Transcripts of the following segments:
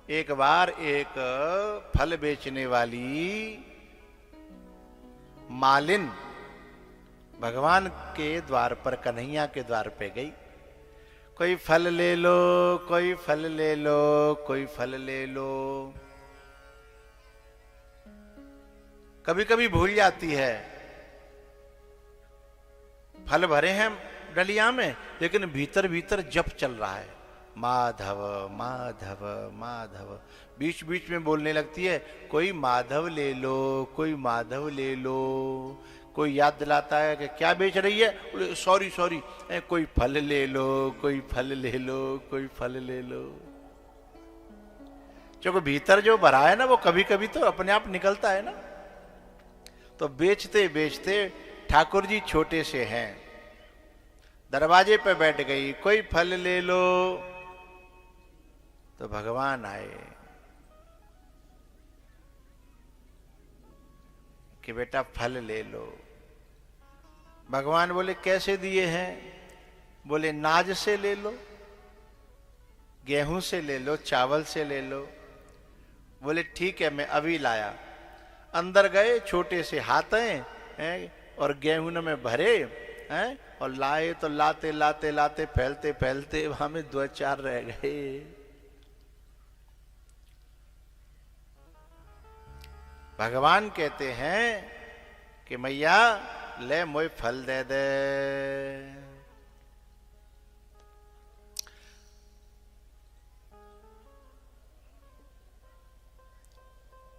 एक बार एक फल बेचने वाली मालिन भगवान के द्वार पर, कन्हैया के द्वार पे गई। कोई फल ले लो, कोई फल ले लो, कोई फल ले लो। कभी कभी भूल जाती है, फल भरे हैं डलिया में, लेकिन भीतर भीतर जप चल रहा है, माधव माधव माधव। बीच बीच में बोलने लगती है, कोई माधव ले लो, कोई माधव ले लो। कोई याद दिलाता है कि क्या बेच रही है, सॉरी सॉरी, कोई फल ले लो, कोई फल ले लो, कोई फल ले लो। क्योंकि भीतर जो भरा है ना, वो कभी कभी तो अपने आप निकलता है ना। तो बेचते बेचते ठाकुर जी छोटे से हैं, दरवाजे पे बैठ गई, कोई फल ले लो। तो भगवान आए कि बेटा फल ले लो। भगवान बोले कैसे दिए हैं? बोले नाज से ले लो, गेहूं से ले लो, चावल से ले लो। बोले ठीक है, मैं अभी लाया। अंदर गए, छोटे से हाथ हैं और गेहूं में भरे हैं, और लाए तो लाते लाते लाते फैलते फैलते वहां में 2-4 रह गए। भगवान कहते हैं कि मैया ले मोए फल दे दे।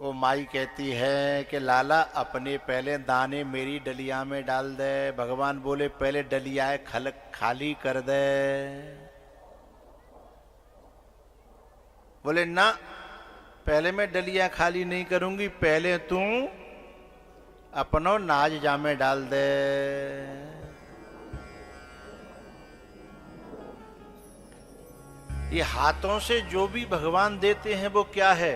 वो माई कहती है कि लाला अपने पहले दाने मेरी डलिया में डाल दे। भगवान बोले पहले डलिया खाली कर दे। बोले ना, पहले मैं डलिया खाली नहीं करूंगी, पहले तू अपनो नाज जामे डाल दे। ये हाथों से जो भी भगवान देते हैं वो क्या है?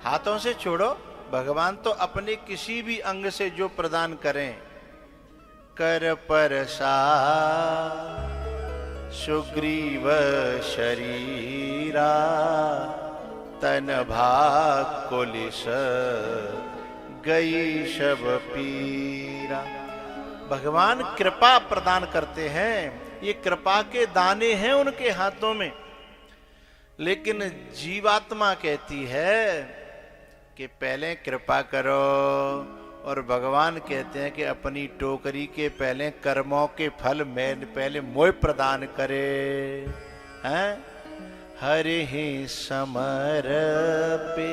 हाथों से छोड़ो, भगवान तो अपने किसी भी अंग से जो प्रदान करें। कर परसा सुग्रीव शरीरा, तन भाग कुलिस गई शब पीरा। भगवान कृपा प्रदान करते हैं, ये कृपा के दाने हैं उनके हाथों में। लेकिन जीवात्मा कहती है कि पहले कृपा करो, और भगवान कहते हैं कि अपनी टोकरी के पहले कर्मों के फल मैं पहले मोह प्रदान करे। हैं हरि ही समर पे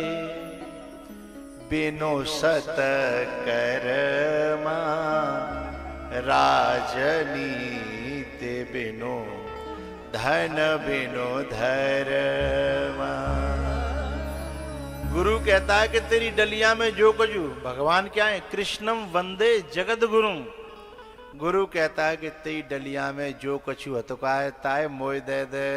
बिनु सत कर्मा, राजनीति बिनु धन बिनु धर्मा। गुरु कहता है कि तेरी डलिया में जो कुछ, भगवान क्या है? कृष्णम वंदे जगत गुरु। गुरु कहता है कि तेरी डलिया में जो कुछ है ताए मोय दे दे।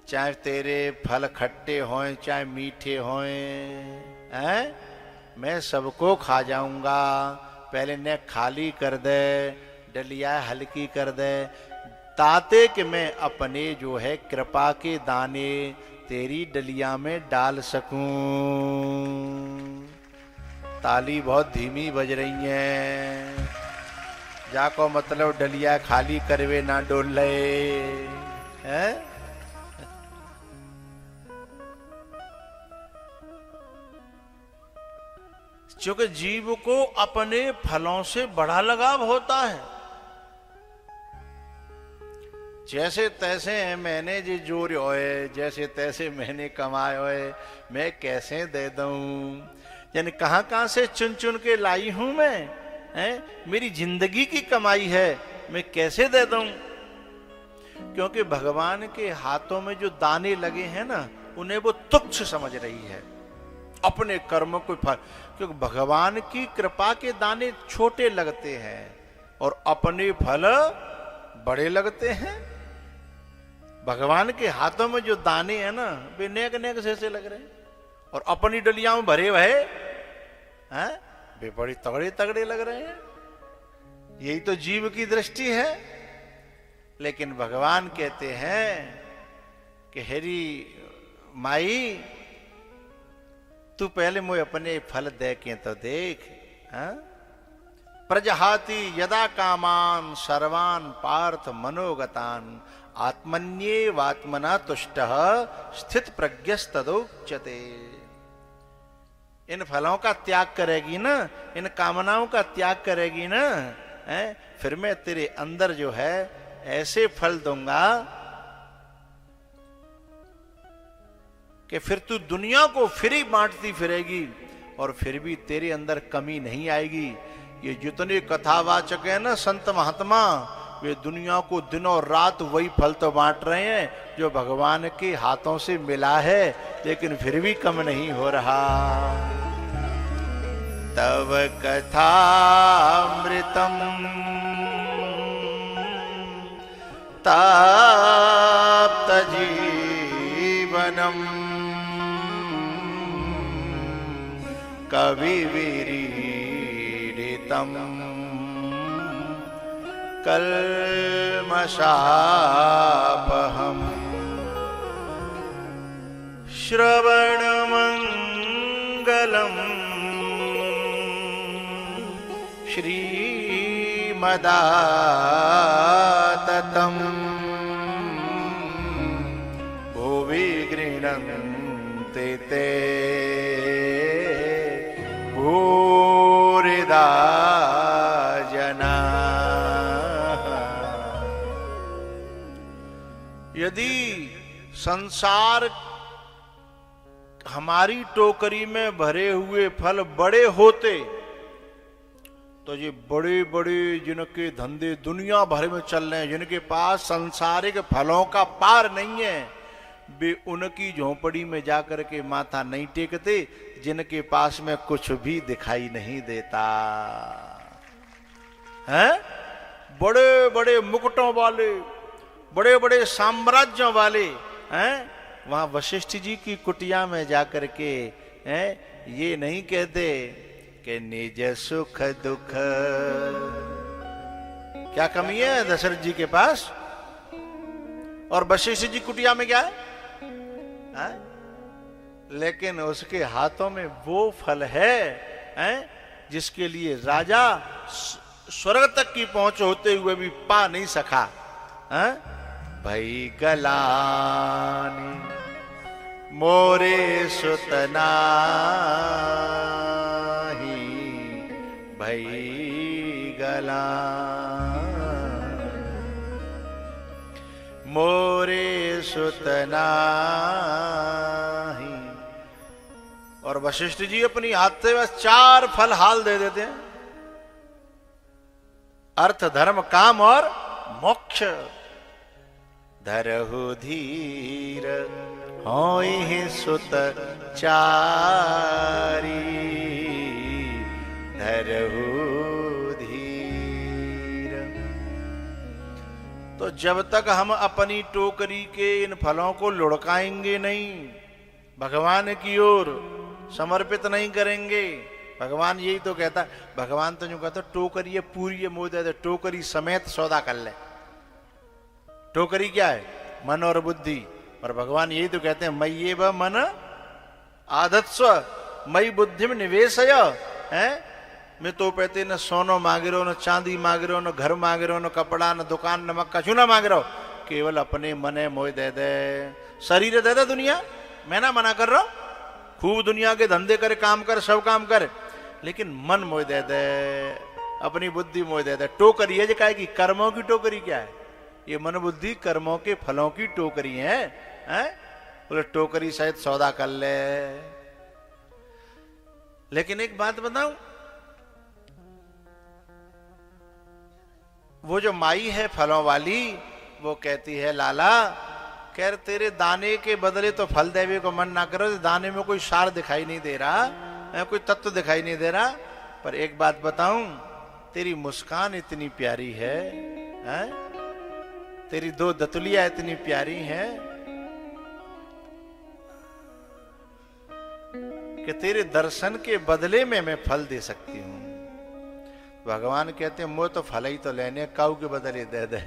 चाहे तेरे फल खट्टे हों चाहे मीठे हों, हैं? मैं सबको खा जाऊंगा। पहले ने खाली कर दे, डलिया हल्की कर दे, ताते कि मैं अपने जो है कृपा के दाने तेरी डलिया में डाल सकूं। ताली बहुत धीमी बज रही है, जाको मतलब डलिया खाली करवे ना डोले, हैं? क्योंकि जीव को अपने फलों से बड़ा लगाव होता है। जैसे तैसे मैंने जी जोर होए, जैसे तैसे मैंने कमाए होए, मैं कैसे दे दूं? यानी कहां कहां से चुन चुन के लाई हूं मैं, हैं? मेरी जिंदगी की कमाई है, मैं कैसे दे दूं? क्योंकि भगवान के हाथों में जो दाने लगे हैं ना, उन्हें वो तुच्छ समझ रही है, अपने कर्म को फल। क्योंकि भगवान की कृपा के दाने छोटे लगते हैं और अपने फल बड़े लगते हैं। भगवान के हाथों में जो दाने हैं ना, वे नेक नेक से लग रहे हैं, और अपनी डलिया में भरे हुए हैं वे बड़ी तगड़े तगड़े लग रहे हैं। यही तो जीव की दृष्टि है। लेकिन भगवान कहते हैं कि हेरी माई तू पहले मुझे अपने फल दे के तो देख। हाँ? प्रजहाति यदा कामान सर्वान पार्थ मनोगतान आत्मन्येवात्मना तुष्टः स्थित प्रज्ञस्तदोच्यते। इन फलों का त्याग करेगी ना, इन कामनाओं का त्याग करेगी ना, फिर मैं तेरे अंदर जो है ऐसे फल दूंगा कि फिर तू दुनिया को फिर ही बांटती फिरेगी और फिर भी तेरे अंदर कमी नहीं आएगी। ये जितने कथावाचक है ना संत महात्मा, वे दुनिया को दिन और रात वही फल तो बांट रहे हैं जो भगवान के हाथों से मिला है, लेकिन फिर भी कम नहीं हो रहा। तव कथामृतम ताप्त जीवनम कविविरीडितम कल्मषापहम् श्रवणमंगलम् श्रीमदाततम् भुवि गृह्णन्ति ते भूरिदा जना। यदि संसार हमारी टोकरी में भरे हुए फल बड़े होते तो ये बड़े बड़े जिनके धंधे दुनिया भर में चल रहे हैं, जिनके पास संसारिक फलों का पार नहीं है, वे उनकी झोंपड़ी में जाकर के माथा नहीं टेकते जिनके पास में कुछ भी दिखाई नहीं देता है। बड़े बड़े मुकुटों वाले, बड़े बड़े साम्राज्यों वाले हैं, वहां वशिष्ठ जी की कुटिया में जाकर के हैं ये नहीं कहते कि निज सुख दुख। क्या कमी है दशरथ जी के पास? और वशिष्ठ जी कुटिया में क्या है? लेकिन उसके हाथों में वो फल है जिसके लिए राजा स्वर्ग तक की पहुंच होते हुए भी पा नहीं सका। भई गलानी मोरे सुतनाही, भई गला मोरे सुतनाही। और वशिष्ठ जी अपनी हाथ से बस 4 फल हाल दे देते हैं, अर्थ धर्म काम और मोक्ष। धरहु धीर होई सुत चारी, धरहु धीर। तो जब तक हम अपनी टोकरी के इन फलों को लुढ़काएंगे नहीं, भगवान की ओर समर्पित नहीं करेंगे, भगवान यही तो कहता, भगवान तो जो कहता टोकरी है पूरी है मोह दे, टोकरी समेत सौदा कर ले। टोकरी क्या है? मन और बुद्धि। और भगवान यही तो कहते हैं मय्ये व मन आधत्स्व मई बुद्धि में निवेशय है। मैं तो कहते न सोनो मांग रहे हो, न चांदी मांग रहे हो, न घर मांग रहे हो, न कपड़ा, न दुकान, न मक्का चूना मांग रहे हो, केवल अपने मने मोह दे दे। शरीर दे दे दुनिया, मैं ना मना कर रहा हूं, खूब दुनिया के धंधे कर, काम कर, सब काम कर, लेकिन मन मोह दे दे, अपनी बुद्धि मोह दे दे। टोकरी है जो कहे कि कर्मों की टोकरी क्या है? ये मन बुद्धि कर्मों के फलों की टोकरी है, बोले टोकरी शायद सौदा कर ले। लेकिन एक बात बताऊं, वो जो माई है फलों वाली, वो कहती है लाला खैर तेरे दाने के बदले तो फल देवे को मन ना करो, दाने में कोई सार दिखाई नहीं दे रहा, कोई तत्व दिखाई नहीं दे रहा, पर एक बात बताऊं, तेरी मुस्कान इतनी प्यारी है, तेरी 2 दतुलियां इतनी प्यारी हैं कि तेरे दर्शन के बदले में मैं फल दे सकती हूं। भगवान कहते हैं मुझे तो फल ही तो लेने, काऊ के बदले दे दे।